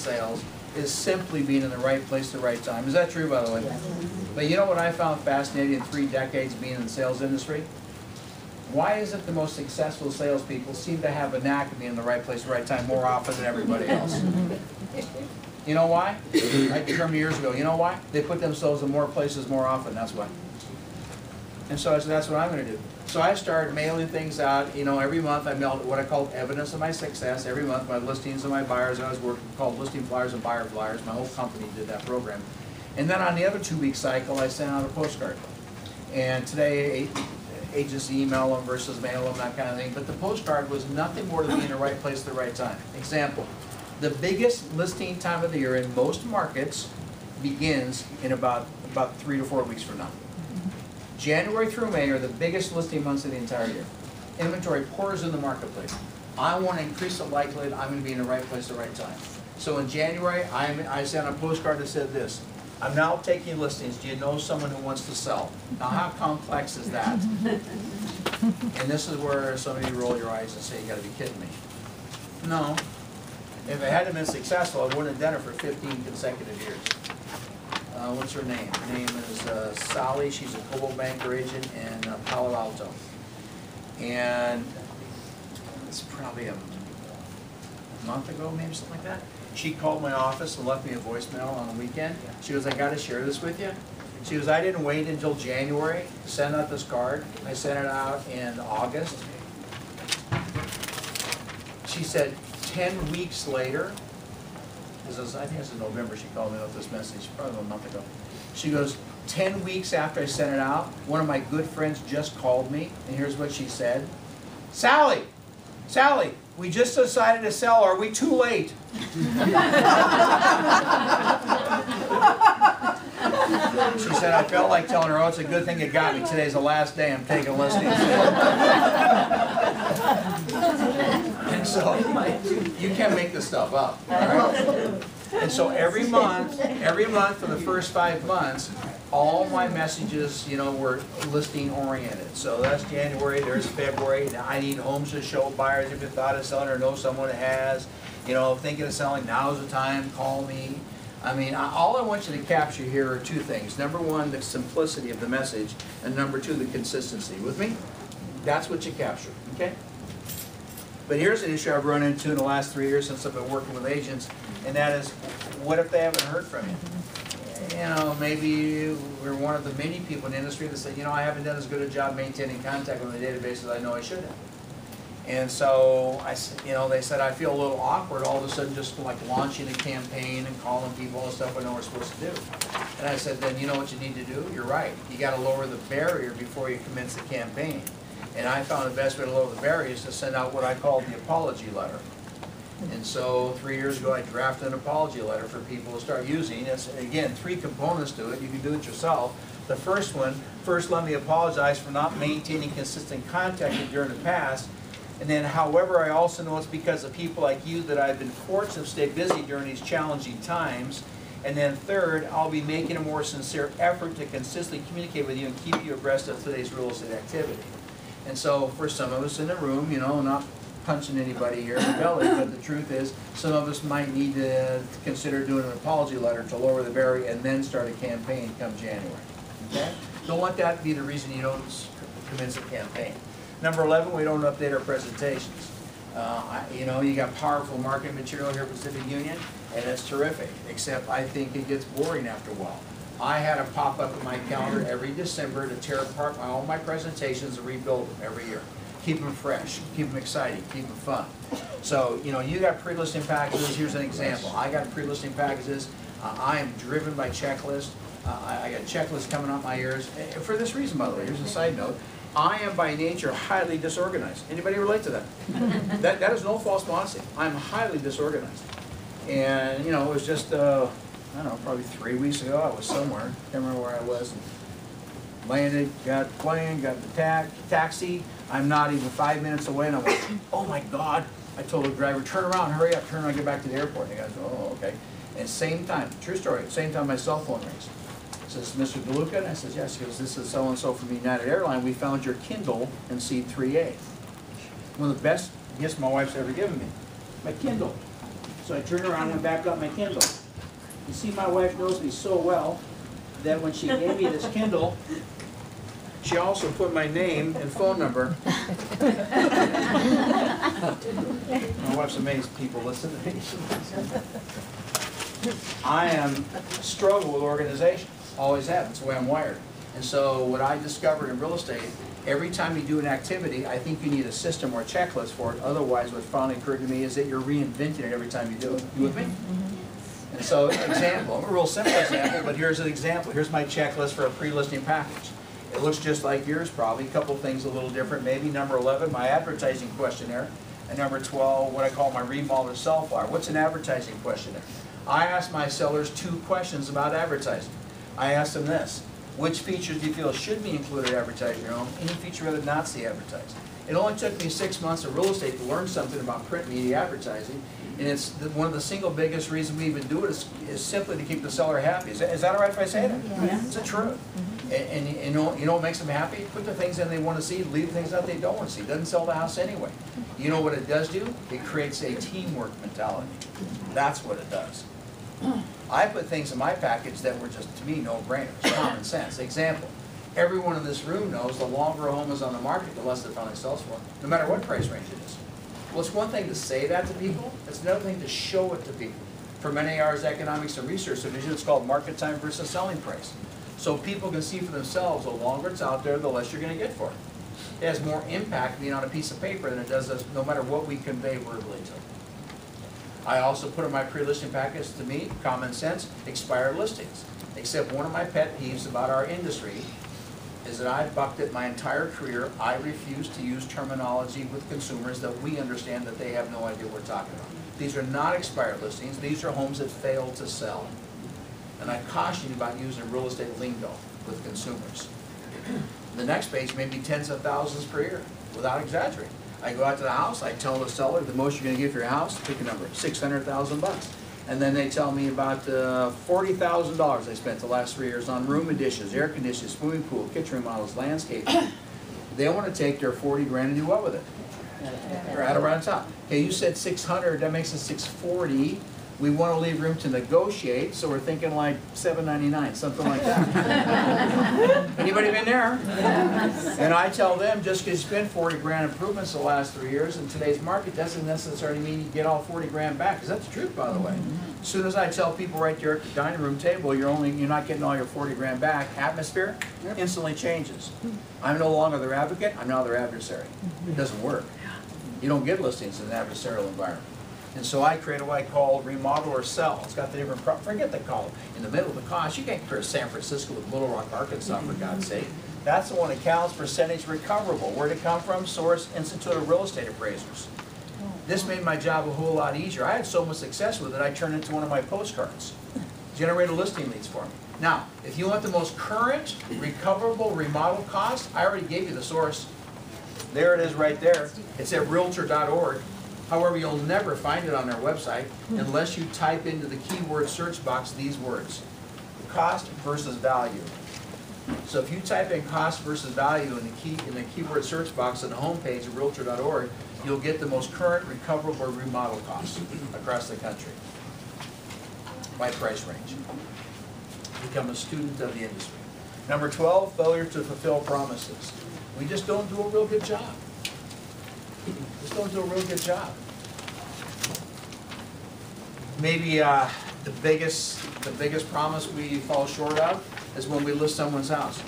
sales is simply being in the right place at the right time. Is that true, by the way? Yes. But you know what I found fascinating in 3 decades being in the sales industry? Why is it the most successful salespeople seem to have a knack of being in the right place at the right time more often than everybody else? You know why? I determined years ago, you know why? They put themselves in more places more often, that's why. And so I said, that's what I'm going to do. So I started mailing things out, you know, every month I mailed what I called evidence of my success. Every month my listings and my buyers, I was working, called listing flyers and buyer flyers. My whole company did that program. And then on the other 2-week cycle, I sent out a postcard. And today, agents email them versus mail them, that kind of thing. But the postcard was nothing more than being in the right place at the right time. Example, the biggest listing time of the year in most markets begins in about 3 to 4 weeks from now. January through May are the biggest listing months of the entire year. Inventory pours in the marketplace. I want to increase the likelihood I'm going to be in the right place at the right time. So in January, I sent a postcard that said this: I'm now taking listings. Do you know someone who wants to sell? Now, how complex is that? And this is where some of you roll your eyes and say, you got to be kidding me. No. If it hadn't been successful, I wouldn't have done it for 15 consecutive years. What's her name? Her name is Sally. She's a Global Banker agent in Palo Alto. And it's probably a month ago, maybe something like that. She called my office and left me a voicemail on the weekend. She goes, I got to share this with you. She goes, I didn't wait until January to send out this card. I sent it out in August. She said 10 weeks later, I think it's in November she called me with this message, probably a month ago. She goes, 10 weeks after I sent it out, one of my good friends just called me, and here's what she said. Sally, we just decided to sell. Are we too late? She said, I felt like telling her, oh, it's a good thing it got me. Today's the last day I'm taking listings. And so, you can't make this stuff up. All right? And so every month for the first 5 months, all my messages, you know, were listing oriented. So that's January, there's February. Now I need homes to show buyers if you thought of selling or know someone that has. You know, thinking of selling, now's the time, call me. I mean, all I want you to capture here are 2 things. Number 1, the simplicity of the message, and number 2, the consistency. With me? That's what you capture, okay? But here's an issue I've run into in the last 3 years since I've been working with agents, and that is, what if they haven't heard from you? You know, maybe we're one of the many people in the industry that say, you know, I haven't done as good a job maintaining contact with the database as I know I should have. And so, you know, they said, I feel a little awkward all of a sudden just like launching a campaign and calling people and stuff I know we're supposed to do. And I said, then you know what you need to do? You're right. You got to lower the barrier before you commence the campaign. And I found the best way to lower the barrier is to send out what I called the apology letter. And so 3 years ago, I drafted an apology letter for people to start using. It's, again, 3 components to it. You can do it yourself. The first one, first let me apologize for not maintaining consistent contact with you during the past. And then, however, I also know it's because of people like you that I've been fortunate to stay busy during these challenging times. And then third, I'll be making a more sincere effort to consistently communicate with you and keep you abreast of today's real estate activity. And so for some of us in the room, you know, not punching anybody here in the belly, but the truth is some of us might need to consider doing an apology letter to lower the barrier and then start a campaign come January. Okay? Don't let that be the reason you don't commence a campaign. Number 11, we don't update our presentations. You know, you got powerful marketing material here at Pacific Union, and it's terrific, except I think it gets boring after a while. I had a pop-up in my calendar every December to tear apart all my presentations and rebuild them every year. Keep them fresh, keep them exciting, keep them fun. So, you know, you got pre-listing packages. Here's an example. I got pre-listing packages. I am driven by checklists. I got checklists coming out my ears. For this reason, by the way, here's a side note. I am by nature highly disorganized. Anybody relate to that? That is no false modesty. I'm highly disorganized. And, you know, it was just, I don't know, probably 3 weeks ago, I was somewhere. Can't remember where I was. Landed, got the plane, got the taxi. I'm not even 5 minutes away, and I'm like, oh my God. I told the driver, turn around, hurry up, turn around, get back to the airport. And the guy goes, oh, okay. And same time, true story, same time my cell phone rings. Says, Mr. Deluca? And I says, yes. He goes, this is so-and-so from United Airlines. We found your Kindle in seat 3A. One of the best gifts my wife's ever given me. My Kindle. So I turned around and went back up my Kindle. You see, my wife knows me so well that when she gave me this Kindle, she also put my name and phone number. My wife's amazed people listen to me. I am struggle with organization. Always have. That's the way I'm wired. And so what I discovered in real estate, every time you do an activity, I think you need a system or a checklist for it. Otherwise, what finally occurred to me is that you're reinventing it every time you do it. You with me? And so, example, a real simple example, but here's an example. Here's my checklist for a pre-listing package. It looks just like yours probably, a couple of things a little different. Maybe number 11, my advertising questionnaire, and number 12, what I call my remodel or sell flyer. What's an advertising questionnaire? I ask my sellers 2 questions about advertising. I ask them this: which features do you feel should be included in advertising your home? Any feature rather not see advertised. It only took me 6 months of real estate to learn something about print media advertising, and it's one of the single biggest reasons we even do it is simply to keep the seller happy. Is that all right if I say that? Yeah. It's the truth. And you know what makes them happy? Put the things in they want to see, leave the things out they don't want to see. It doesn't sell the house anyway. You know what it does do? It creates a teamwork mentality. That's what it does. I put things in my package that were just, to me, no-brainers, common sense. Example, everyone in this room knows the longer a home is on the market, the less it finally sells for, no matter what price range it is. Well, it's one thing to say that to people, it's another thing to show it to people. From NAR's Economics and Research Division, it's called market time versus selling price. So people can see for themselves, the longer it's out there, the less you're going to get for it. It has more impact being on a piece of paper than it does us, no matter what we convey verbally to them. I also put in my pre-listing package, to me, common sense, expired listings. Except one of my pet peeves about our industry is that I've bucked it my entire career. I refuse to use terminology with consumers that we understand that they have no idea what we're talking about. These are not expired listings. These are homes that fail to sell. And I caution you about using real estate lingo with consumers. The next page may be tens of thousands per year, without exaggerating. I go out to the house, I tell the seller the most you're going to get for your house, pick a number, $600,000. And then they tell me about $40,000 they spent the last 3 years on room additions, air conditioning, swimming pool, kitchen remodels, landscaping. They want to take their 40 grand and do what with it? Right around top. Okay, you said 600, that makes it 640. We want to leave room to negotiate, so we're thinking like $799, something like that. Anybody been there? And I tell them, just because you spent 40 grand improvements the last 3 years in today's market doesn't necessarily mean you get all 40 grand back, because that's the truth, by the way. As soon as I tell people right there at the dining room table, you're not getting all your 40 grand back, atmosphere instantly changes. I'm no longer their advocate, I'm now their adversary. It doesn't work. You don't get listings in an adversarial environment. And so I create what I call remodel or sell. It's got the different, forget the column. In the middle of the cost, you can't compare San Francisco with Little Rock, Arkansas, for God's sake. That's the one that counts percentage recoverable. Where'd it come from? Source, Institute of Real Estate Appraisers. This made my job a whole lot easier. I had so much success with it, I turned it into one of my postcards. Generated listing leads for me. Now, if you want the most current, recoverable remodel cost, I already gave you the source. There it is right there. It's at realtor.org. However, you'll never find it on their website unless you type into the keyword search box these words: cost versus value. So if you type in cost versus value in the keyword search box on the homepage of realtor.org, you'll get the most current recoverable remodel costs across the country by price range. Become a student of the industry. Number 12, failure to fulfill promises. We just don't do a real good job. Just don't do a real good job. Maybe the biggest promise we fall short of is when we list someone's house,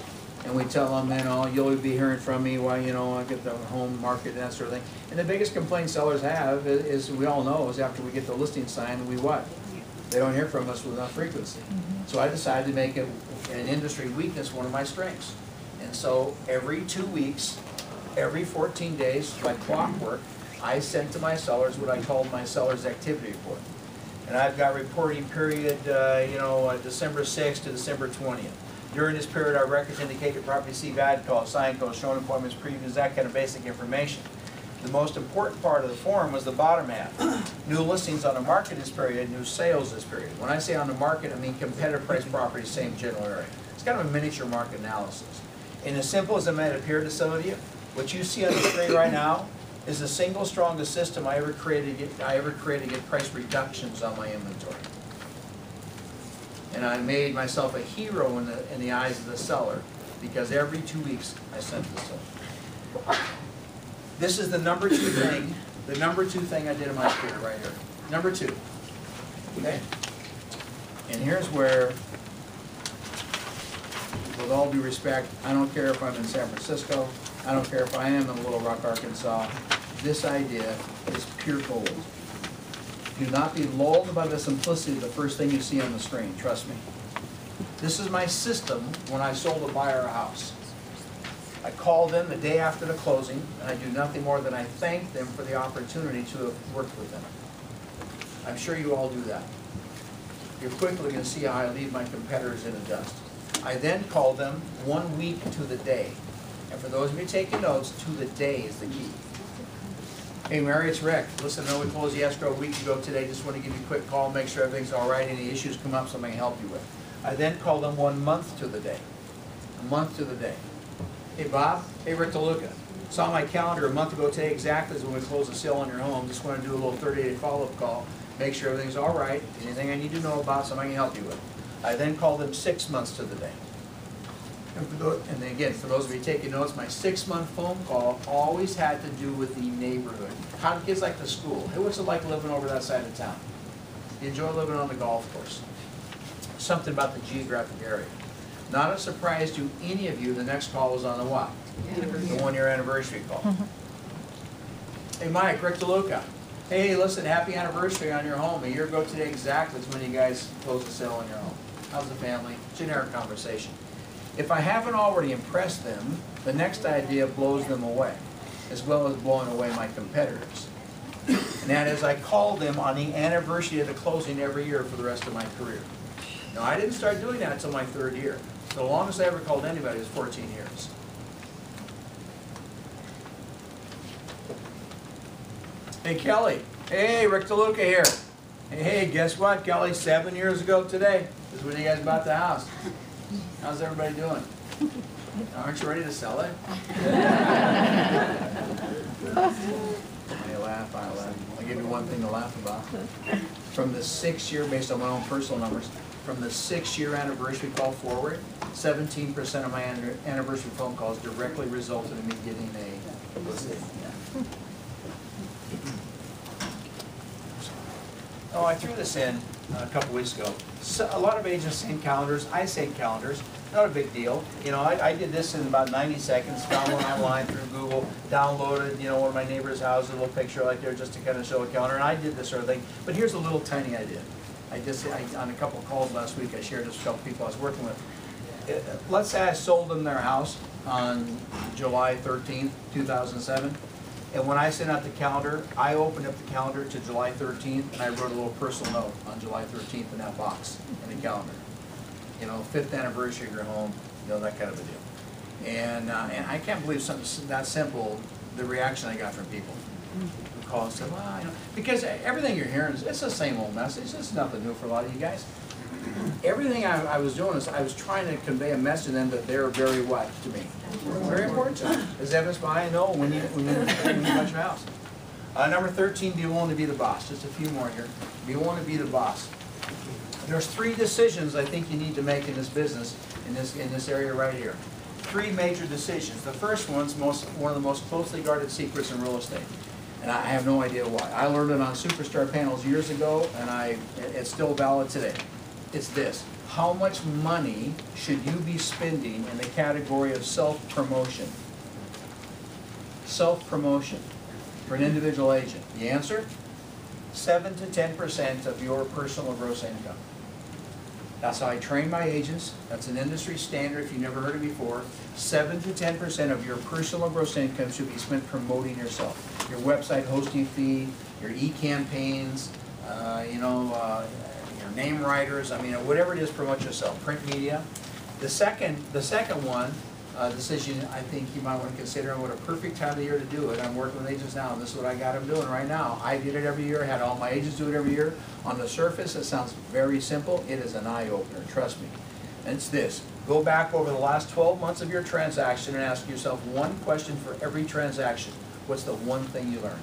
and we tell them, you'll be hearing from me while I get the home market and that sort of thing. And the biggest complaint sellers have is we all know is after we get the listing signed, we what? They don't hear from us with enough frequency. So I decided to make it an industry weakness one of my strengths. And so every 2 weeks, every 14 days, like clockwork, I sent to my sellers what I called my seller's activity report. And I've got reporting period, December 6th to December 20th. During this period, our records indicate your property received ad calls, sign codes, showing appointments, previews, that kind of basic information. The most important part of the form was the bottom half. New listings on the market this period, new sales this period. When I say on the market, I mean competitive price properties, same general area. It's kind of a miniature market analysis. And as simple as it might appear to some of you, what you see on the screen right now is the single strongest system I ever created to get price reductions on my inventory. And I made myself a hero in the eyes of the seller, because every 2 weeks I sent this to them. This is the number two thing I did in my career right here. Number two. Okay? And here's where, with all due respect, I don't care if I'm in San Francisco, I don't care if I am in Little Rock, Arkansas, this idea is pure gold. Do not be lulled by the simplicity of the first thing you see on the screen, trust me. This is my system when I sold a buyer a house. I call them the day after the closing, and I do nothing more than I thank them for the opportunity to have worked with them. I'm sure you all do that. You're quickly going to see how I leave my competitors in the dust. I then call them 1 week to the day. And for those of you taking notes, to the day is the key. Hey Mary, it's Rick. Listen, I know we closed the escrow a week ago today. Just want to give you a quick call, make sure everything's all right. Any issues come up, something I can help you with. I then call them 1 month to the day. A month to the day. Hey Bob, hey Rick Deluca. Saw my calendar a month ago today exactly as when we close the sale on your home. Just want to do a little 30-day follow-up call. Make sure everything's all right. Anything I need to know about, something I can help you with. I then call them 6 months to the day. And then again, for those of you taking notes, my 6-month phone call always had to do with the neighborhood. How do kids like the school? Hey, what's it like living over that side of town? You enjoy living on the golf course? Something about the geographic area. Not a surprise to any of you, the next call was on the what? The 1-year anniversary call. Hey Mike, Rick Deluca. Hey, listen, happy anniversary on your home. A year ago today exactly is when you guys closed the sale on your home. How's the family? Generic conversation. If I haven't already impressed them, the next idea blows them away, as well as blowing away my competitors. And that is, I call them on the anniversary of the closing every year for the rest of my career. Now, I didn't start doing that until my 3rd year. The longest I ever called anybody was 14 years. Hey, Kelly. Hey, Rick Deluca here. Hey, guess what, Kelly? 7 years ago today is when you guys bought the house. How's everybody doing? Aren't you ready to sell it? I laugh, I laugh. I'll give you one thing to laugh about. From the 6-year, based on my own personal numbers, from the 6-year anniversary call forward, 17% of my anniversary phone calls directly resulted in me getting a listing. Oh, I threw this in a couple weeks ago. So, a lot of agents send calendars. I send calendars. Not a big deal. You know, I did this in about 90 seconds. Found one online through Google. Downloaded, you know, one of my neighbor's houses, a little picture like there just to kind of show a calendar. And I did this sort of thing. But here's a little tiny idea. On a couple of calls last week, I shared this with a couple people I was working with. Let's say I sold them their house on July 13th, 2007. And when I sent out the calendar, I opened up the calendar to July 13th, and I wrote a little personal note on July 13th in that box in the calendar. You know, 5th anniversary of your home, you know, that kind of a deal. And I can't believe something that simple, the reaction I got from people who called and said, well, you know, because everything you're hearing, it's the same old message. It's nothing new for a lot of you guys. Everything I was doing is I was trying to convey a message to them that they're very what to me? Very important to me. As evidenced by I know when you touch your house. Number 13, be willing to be the boss. Just a few more here. Be willing to be the boss. There's 3 decisions I think you need to make in this business, in this area right here. 3 major decisions. The first one's one of the most closely guarded secrets in real estate. And I have no idea why. I learned it on Superstar panels years ago, and it's still valid today. It's this: how much money should you be spending in the category of self-promotion? Self-promotion for an individual agent. The answer? 7 to 10% of your personal gross income. That's how I train my agents. That's an industry standard if you've never heard it before. 7 to 10% of your personal gross income should be spent promoting yourself. Your website hosting fee, your e-campaigns, your name writers, I mean, whatever it is, promote yourself. Print media. The second one, decision I think you might want to consider, and what a perfect time of the year to do it. I'm working with agents now, and this is what I got them doing right now. I did it every year, had all my agents do it every year. On the surface, it sounds very simple. It is an eye-opener, trust me. And it's this: go back over the last 12 months of your transaction and ask yourself one question for every transaction. What's the one thing you learned?